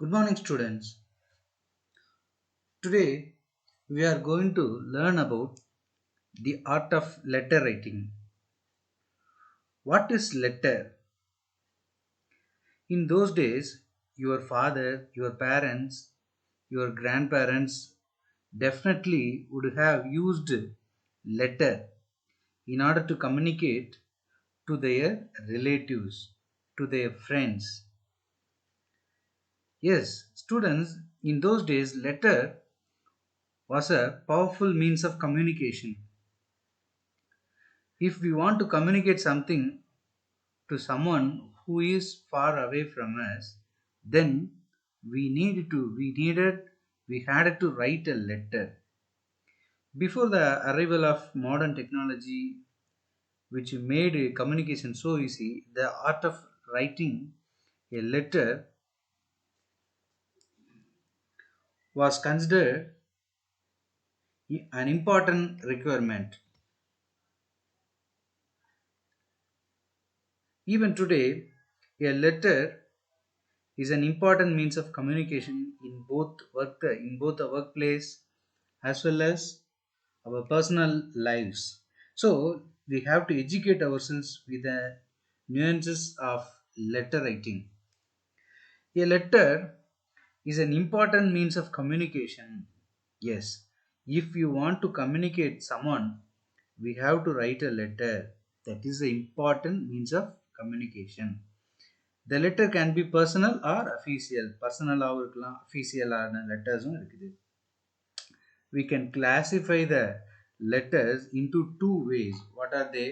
Good morning, students. Today we are going to learn about the art of letter writing. What is letter? In those days, your father, your parents, your grandparents definitely would have used letter in order to communicate to their relatives, to their friends. Yes, students, in those days, letter was a powerful means of communication. If we want to communicate something to someone who is far away from us, then we had to write a letter. Before the arrival of modern technology, which made communication so easy, the art of writing a letter was considered an important requirement. Even today, a letter is an important means of communication in both the workplace as well as our personal lives. So we have to educate ourselves with the nuances of letter writing. A letter is an important means of communication. Yes, if you want to communicate someone, we have to write a letter. That is the important means of communication. The letter can be personal or official. Personal இருக்கலாம் official ஆன லெட்டர்ஸும் இருக்குது. We can classify the letters into two ways. What are they?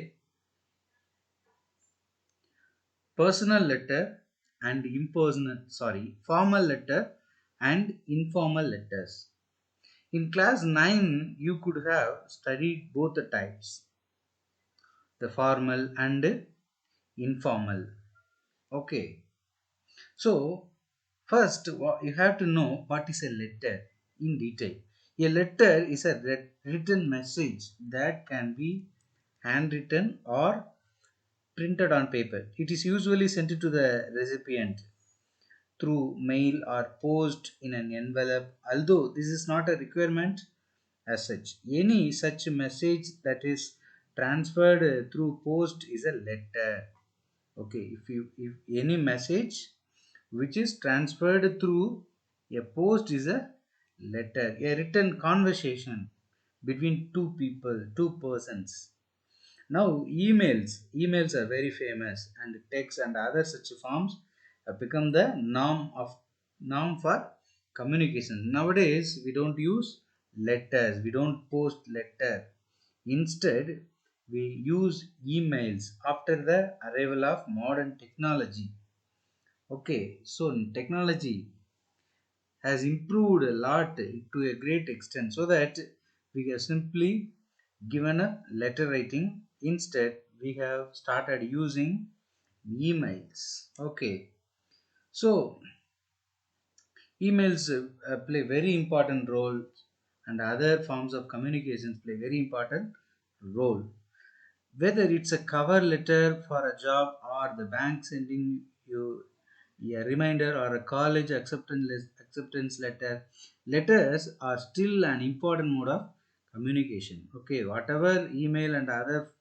Personal letter and formal letter and informal letters. In class 9, you could have studied both the types, the formal and informal. Okay. So, first, you have to know what is a letter in detail. A letter is a written message that can be handwritten or printed on paper. It is usually sent to the recipient through mail or post in an envelope, although this is not a requirement as such. Any such message that is transferred through post is a letter. Okay, if any message which is transferred through a post is a letter, a written conversation between two people, two persons. Now, emails are very famous, and text and other such forms have become the norm for communication. Nowadays, we don't use letters, we don't post letter. Instead, we use emails after the arrival of modern technology. Okay, so technology has improved a lot to a great extent so that we have simply given up letter writing. Instead, we have started using emails. Okay, so emails play very important role, and other forms of communications play very important role. Whether it's a cover letter for a job or the bank sending you a reminder or a college acceptance letter, letters are still an important mode of communication. Okay, whatever email and other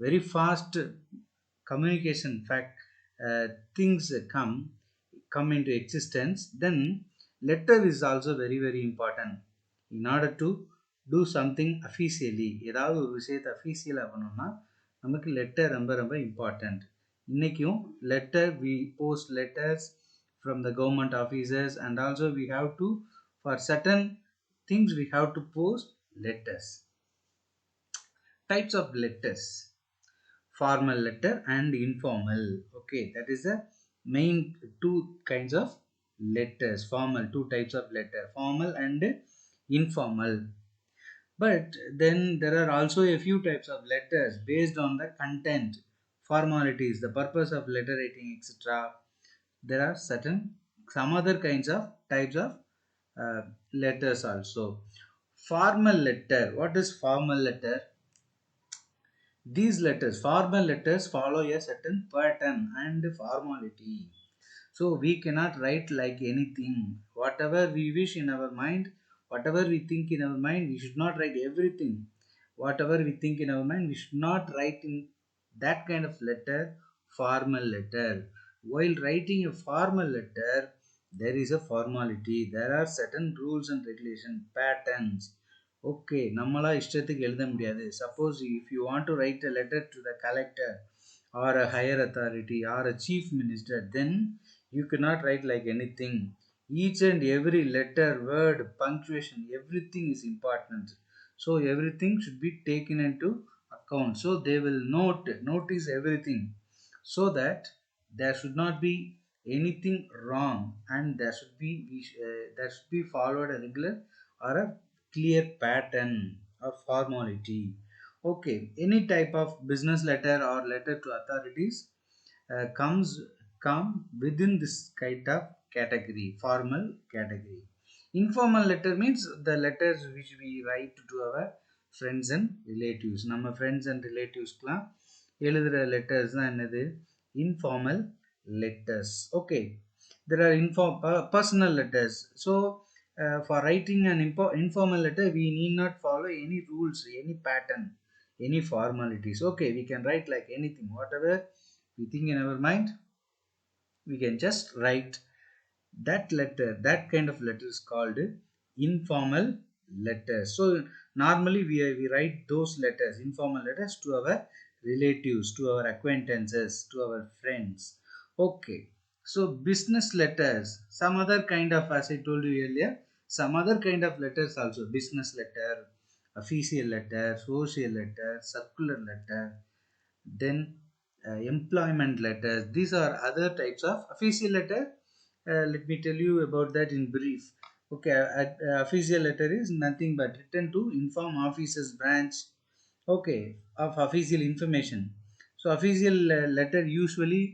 very fast communication fact things come into existence, then letter is also very important in order to do something officially. ஏதாவது ஒரு விஷயத்தை அஃபீஷியலாக பண்ணோம்னா நமக்கு letter ரொம்ப ரொம்ப important. இன்றைக்கும் letter we post letters from the government officers and also we have to for certain things we have to post letters. Types of letters: formal letter and informal. Okay, that is the main two kinds of letters. Formal, two types of letter, formal and informal. But then there are also a few types of letters based on the content, formalities, the purpose of letter writing, etc. There are some other kinds of types of letters also. Formal letter. What is formal letter? These letters, formal letters, follow a certain pattern and formality. So we cannot write like anything. Whatever we wish in our mind, whatever we think in our mind, we should not write everything. Whatever we think in our mind, we should not write in that kind of letter, formal letter. While writing a formal letter, there is a formality, there are certain rules and regulation patterns. Okay, நம்மளா இஷ்டத்துக்கு எழுத முடியாது. Suppose if you want to write a letter to the collector or a higher authority or a chief minister, then you cannot write like anything. Each and every letter, word, punctuation, everything is important. So everything should be taken into account. So they will notice everything, so that there should not be anything wrong, and there should be followed a regular or a clear pattern or formality. Okay, any type of business letter or letter to authorities come within this kind of category, formal category. Informal letter means the letters which we write to our friends and relatives. நம்ம friends and relatives-க்குலாம் எழுதுகிற letters தான் என்னது, informal letters. Okay, there are personal letters. So for writing an informal letter, we need not follow any rules, any pattern, any formalities. Okay, we can write like anything, whatever we think in our mind, we can just write that letter. That kind of letter is called informal letters. So normally we write those letters, informal letters, to our relatives, to our acquaintances, to our friends. Okay, so business letters, some other kind of, as I told you earlier, some other kind of letters also: business letter, official letter, social letter, circular letter, then employment letters. These are other types of official letter. Let me tell you about that in brief. Okay, official letter is nothing but written to inform officers branch, okay, of official information. So official letter usually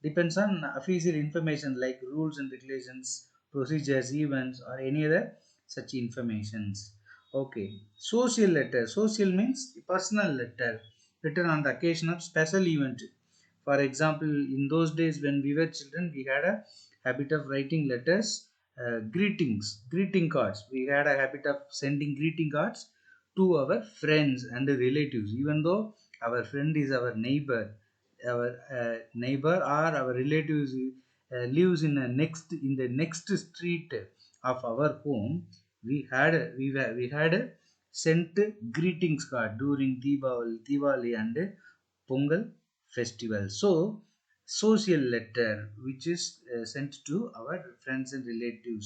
depends on official information like rules and regulations, procedures, events, or any other such informations. Okay, social letter. Social means personal letter written on the occasion of special event. For example, in those days when we were children, we had a habit of writing letters, greeting cards. We had a habit of sending greeting cards to our friends and relatives, even though our friend is our neighbor or our relatives lives in the next street of our home. We had sent greetings card during Diwali and Pongal festival. So social letter which is sent to our friends and relatives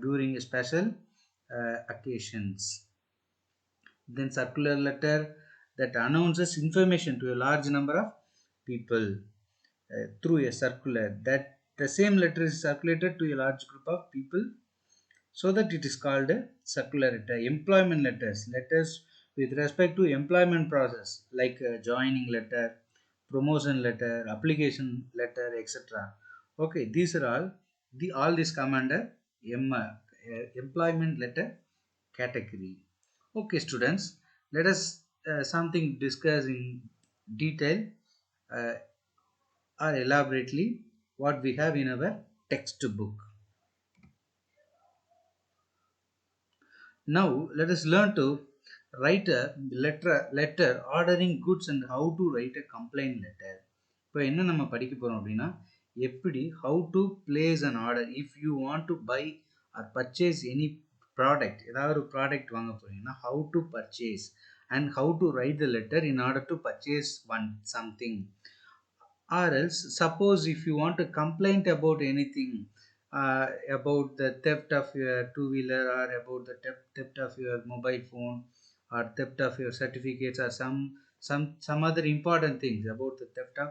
during special occasions. Then circular letter, that announces information to a large number of people through a circular, that the same letter is circulated to a large group of people, so that it is called a circular letter. Employment letters, letters with respect to employment process, like joining letter, promotion letter, application letter, etc. Okay, these are all this come under employment letter category. Okay, students, let us something discuss in detail uh, or elaborately what we have in our textbook. Now let us learn to write a letter ordering goods and how to write a complaint letter. இப்போ என்ன நம்ம படிக்க போறோம் அப்படின்னா, எப்படி how to place an order if you want to buy or purchase any product. ஏதாவது ஒரு product வாங்க போறீங்கன்னா how to purchase and how to write the letter in order to purchase something. Or else, suppose if you want to complain about anything, about the theft of your two-wheeler, or about the theft of your mobile phone, or theft of your certificates, or some other important things, about the theft of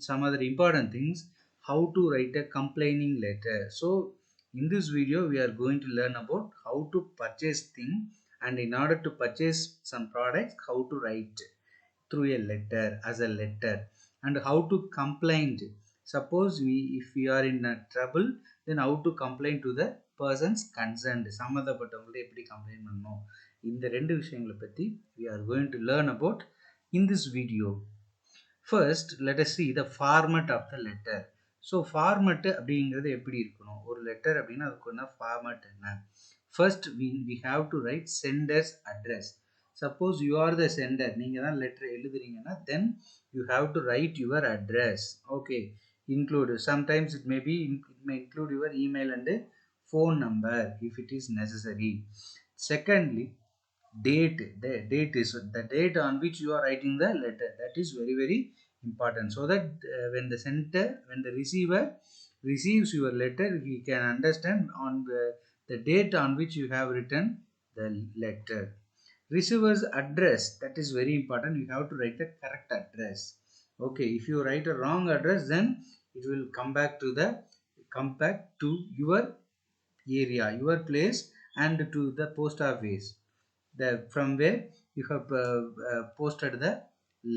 some other important things, how to write a complaining letter. So in this video we are going to learn about how to purchase thing, and in order to purchase some products, how to write through a letter, as a letter, and how to complain. Suppose if we are in a trouble, then how to complain to the persons concerned, சம்மந்தப்பட்டவங்கள்ட்ட எப்படி complaint பண்ணணும், இந்த ரெண்டு விஷயங்களை பற்றி we are going to learn about in this video. First, let us see the format of the letter. So format அப்படிங்கிறது எப்படி இருக்கணும், ஒரு லெட்டர் அப்படின்னா அதுக்கு என்ன ஃபார்மட் என்ன. First we have to write sender's address. Suppose you are the sender, நீங்கள் தான் லெட்டர் எழுதுறீங்கன்னா then you have to write your address. Okay, include sometimes it may include your email and phone number if it is necessary. Secondly, date. The date is the date on which you are writing the letter. That is very very important, so that when the receiver receives your letter, he can understand on the date on which you have written the letter. Receiver's address, that is very important. You have to write the correct address. Okay, if you write a wrong address, then it will come back to your area, your place, and to the post office, from where you have posted the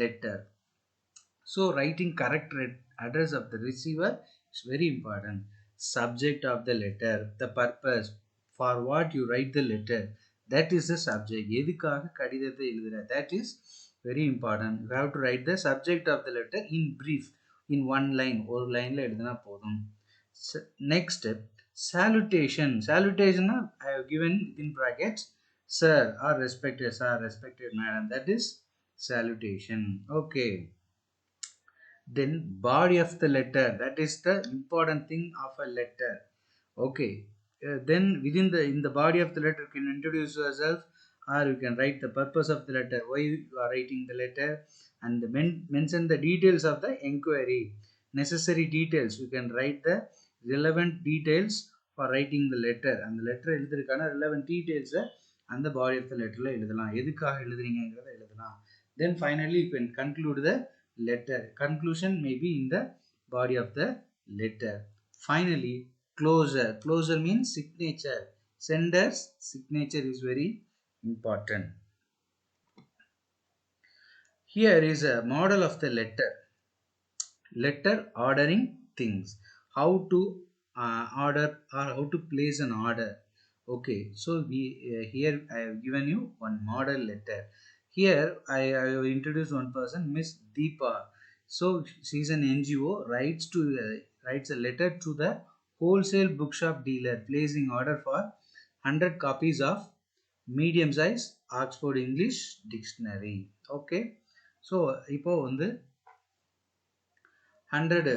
letter. So writing correct address of the receiver is very important. Subject of the letter, the purpose for what you write the letter, that is the subject. எதுக்காக கடிதத்தை எழுதுற, that is very important. You have to write the subject of the letter in brief, in one line, ஒரு லைன்ல எழுதினா போதும். Next step, salutation. Salutation I have given in brackets sir or respected sir, respected madam, that is salutation. Okay, then body of the letter, that is the important thing of a letter. Okay, then within the in the body of the letter you can introduce yourself, or you can write the purpose of the letter, why you are writing the letter, and mention the details of the inquiry, necessary details. You can write the relevant details for writing the letter, and the letter எழுதுறதுக்கான relevant details and the body of the letterல எழுதலாம், எதுக்காக எழுதுறீங்கங்கறத எழுதலாம். Then finally you can conclude the letter. Conclusion may be in the body of the letter. Finally, closure. Closure means signature. Sender's signature is very important. Here is a model of the letter ordering things, how to order or how to place an order. Okay, so we here I have given you one model letter. Here I have introduced one person, Miss Deepa. So she is an NGO, writes a letter to the wholesale bookshop dealer placing order for 100 copies of medium size Oxford English dictionary. Okay, so இப்போ வந்து 100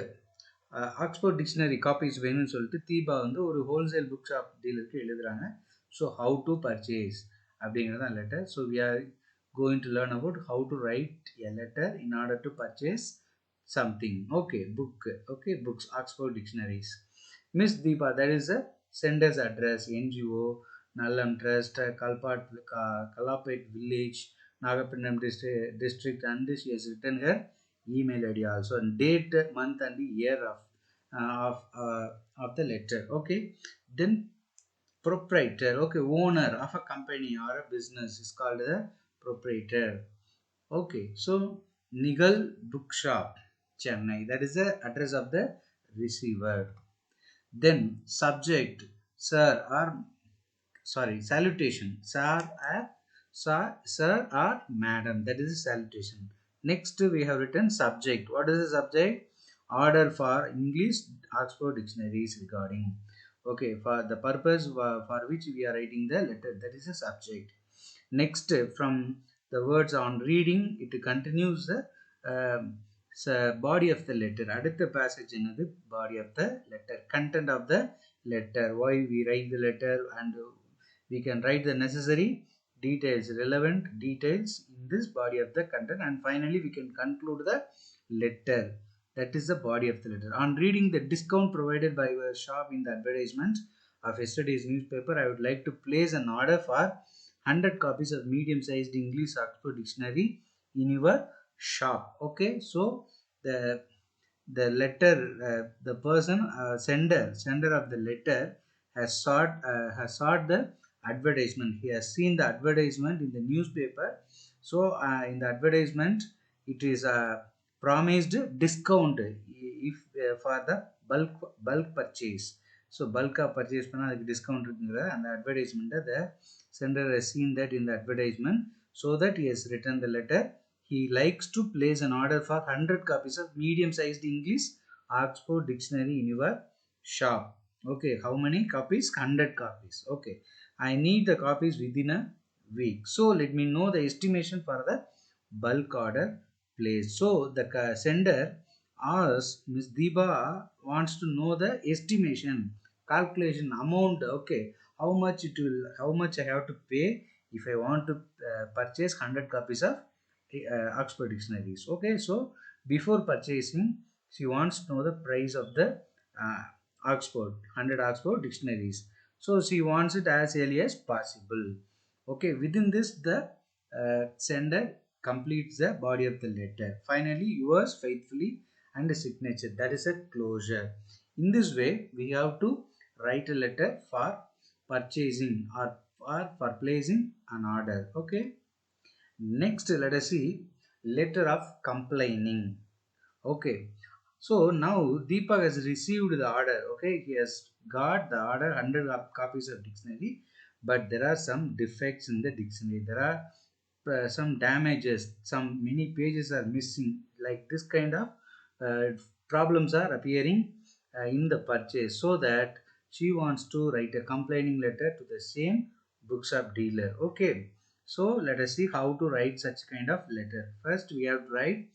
Oxford dictionary copies வேணும்னு சொல்லிட்டு தீபா வந்து ஒரு wholesale book shop டீலருக்கு எழுதுறாங்க. So how to purchase அப்படிங்கிறது தான் letter. So we are going to learn about how to write a letter in order to purchase something. Okay, book. Okay, books, Oxford dictionaries. Miss Deepa, that is a sender's address, NGO, Nallam Trust, Kalapet Village, Nagapattinam district, and she has written her email ID also, and date, month, and the year of the letter. Okay, then proprietor. Okay, owner of a company or a business is called the proprietor. Okay, so Nigal Bookshop, Chennai, that is the address of the receiver. Then subject, sir or salutation, sir or madam, that is a salutation. Next we have written subject. What is the subject? Order for English Oxford dictionaries regarding. Okay, for the purpose for which we are writing the letter, that is a subject. Next, from the words on reading, it continues the body of the letter. அடுத்த passage என்னது? Body of the letter, content of the letter, why we write the letter, and we can write the necessary details, relevant details in this body of the content, and finally we can conclude the letter. That is the body of the letter. On reading the discount provided by your shop in the advertisement of yesterday's newspaper, I would like to place an order for 100 copies of medium-sized English Oxford Dictionary in your shop. Okay, so the letter, the person, sender of the letter has sought the advertisement. He has seen the advertisement in the newspaper. So in the advertisement, it is promised discount if for the bulk purchase. So bulk purchase பண்ணா அதுக்கு discount இருக்குங்கிற அந்த advertisement, the sender has seen that in the advertisement, so that he has written the letter. He likes to place an order for 100 copies of medium sized English Oxford Dictionary in your shop. Okay, how many copies? 100 copies. Okay, I need the copies within a week. So let me know the estimation for the bulk order placed. So the sender asks Miss Deepa wants to know the estimation, calculation amount. Okay, how much I have to pay if I want to purchase 100 copies of Oxford dictionaries. Okay, so before purchasing, she wants to know the price of the uh, Oxford 100 Oxford dictionaries. So she wants it as early as possible. Okay, within this, the sender completes the body of the letter. Finally, yours faithfully and a signature. That is a closure. In this way, we have to write a letter for purchasing or for placing an order. Okay. Next, let us see letter of complaining. Okay. So now Deepak has received the order. Okay, he has got the order 100 copies of dictionary, but there are some defects in the dictionary. There are some damages. Some many pages are missing. Like this kind of uh, problems are appearing in the purchase. So that she wants to write a complaining letter to the same bookshop dealer. Okay. So let us see how to write such kind of letter. First, we have to write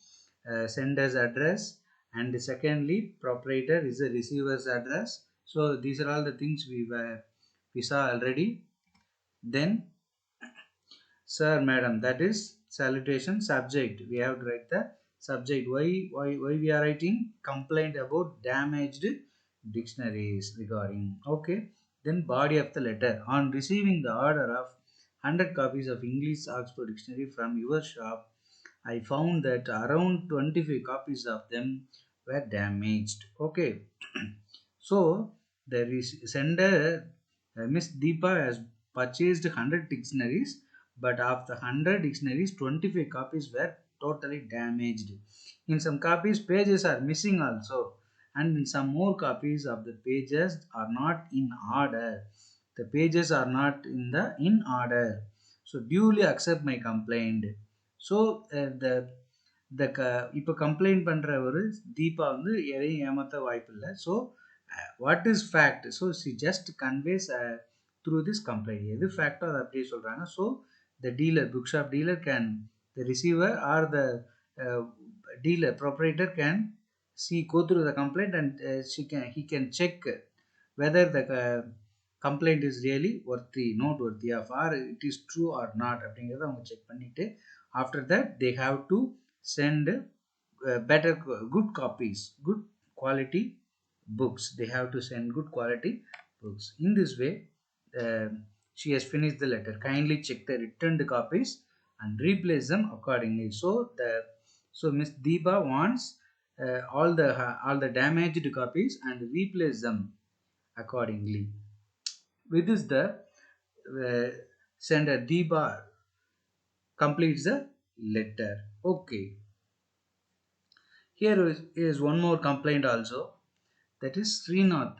sender's address, and secondly proprietor is the receiver's address. So these are all the things we saw already. Then sir, madam, that is salutation. Subject, we have to write the subject. Why we are writing complaint about damaged dictionaries regarding. Okay, then body of the letter. On receiving the order of 100 copies of English Oxford Dictionary from your shop, I found that around 25 copies of them were damaged. Okay, so the sender, Miss Deepa, has purchased 100 dictionaries, but of the 100 dictionaries, 25 copies were totally damaged. In some copies, pages are missing also, and in some more copies of the pages are not in order. The pages are not in order. So duly accept my complaint. So இப்போ complaint பண்ணுற ஒரு தீபா வந்து எதையும் ஏமாற்ற வாய்ப்பு இல்லை. So what is fact? So C just conveys through this complaint. எது ஃபேக்டோ அதை அப்படியே சொல்கிறாங்க. So the dealer, book shop dealer can, the receiver R the dealer proprietor can see, go through the complaint, and he can check whether the complaint is really worthy, not worthy of, or it is true or not அப்படிங்கிறத அவங்க check பண்ணிட்டு after that they have to send better good copies, good quality books. They have to send good quality books. In this way, uh, she has finished the letter. Kindly check the returned copies and replace them accordingly. So Miss Deepa wants all the damaged copies and replace them accordingly. With this, the sender Deepa completes the letter. Okay. Here is one more complaint also. That is Srinath.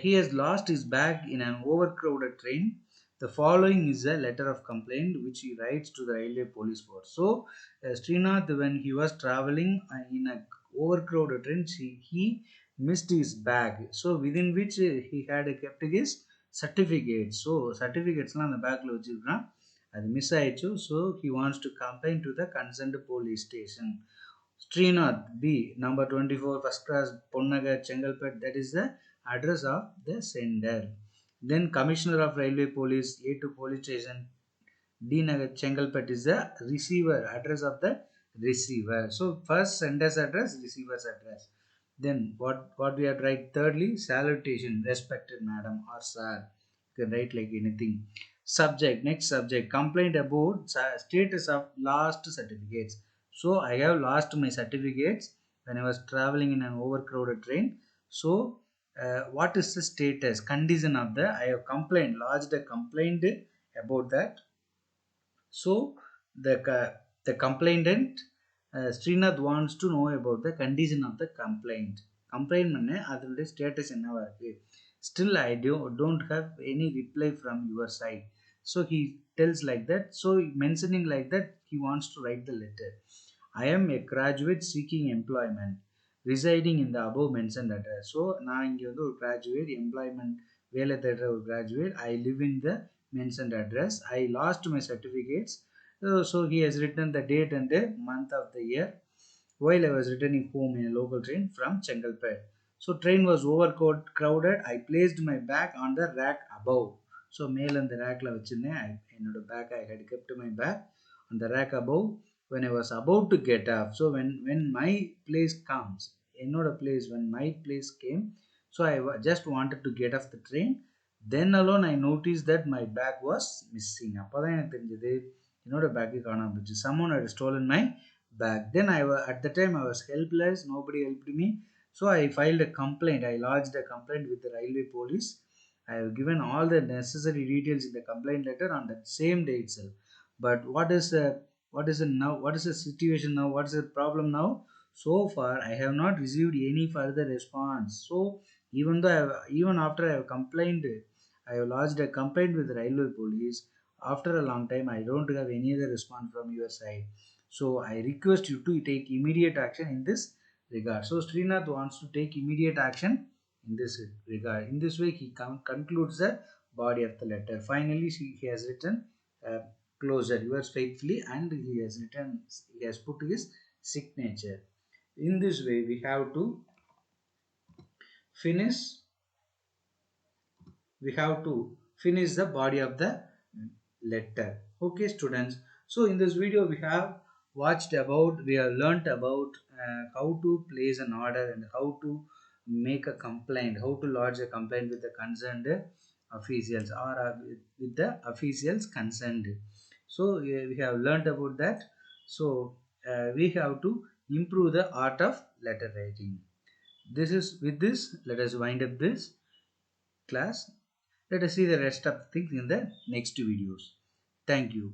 He has lost his bag in an overcrowded train. The following is a letter of complaint which he writes to the railway police force. So, Srinath, when he was traveling in a overcrowded train, he missed his bag. So, within which he had kept his certificate. So, certificatesலாம் அந்த பேக்கில் வச்சுருக்கான். அது miss ஆயிடுச்சு. So, he wants to complain to the concerned police station. Srinath B, number 24, first class, Ponnagar, Chengalpet. That is the address of the sender. Then Commissioner of Railway Police, A2 Police Station, D Nagar, Chengalpet is the receiver, address of the receiver. So first sender's address, receiver's address. Then what we have to write? Thirdly, salutation, respected madam or sir. You can write like anything. Subject, next subject, complaint about status of lost certificates. So I have lost my certificates when I was traveling in an overcrowded train. So what is the status, condition of the, I have complained, lodged a complaint about that. So the complainant Srinath wants to know about the condition of the complaint. Complaint பண்ண அதனுடைய status என்னவா இருக்கு. Still I don't have any reply from your side. So he tells like that. So mentioning like that, he wants to write the letter. I am a graduate seeking employment. residing in the above mentioned address. So நான் இங்கே வந்து ஒரு graduate employment வேலை தேடுற ஒரு graduate. I live in the mentioned address. I lost my certificates. So he has written the date and the month of the year while I was returning home in a local train from Chengalpet. So train was overcrowded. I placed my bag on the rack above. So மேல அந்த rackல வச்சிருந்தேன். என்னோட bag I had kept my bag on the rack above when I was about to get up. So when my place comes, என்னோட place, when my place came, so I just wanted to get off the train. Then alone I noticed that my bag was missing. அப்பதான் எனக்கு தெரிஞ்சது என்னோட back காணாம போச்சு. Someone had stolen my bag. Then at the time I was helpless. Nobody helped me. So I filed a complaint. I lodged a complaint with the railway police. I have given all the necessary details in the complaint letter on that same day itself. But what is the situation now? What is the problem now? So far I have not received any further response. So even after I have complained, I have lodged a complaint with the railway police. After a long time I don't have any other response from your side. So I request you to take immediate action in this regard. So Srinath wants to take immediate action in this regard. In this way he concludes the body of the letter. Finally he has written uh, closer yours faithfully, and he has put his signature. In this way we have to finish finish the body of the letter. Okay students, so in this video we have learnt about how to place an order and how to make a complaint, how to lodge a complaint with the concerned officials, or with the officials concerned. So we have learnt about that. So we have to improve the art of letter writing. This is with this, let us wind up this class. Let us see the rest of the things in the next videos. Thank you.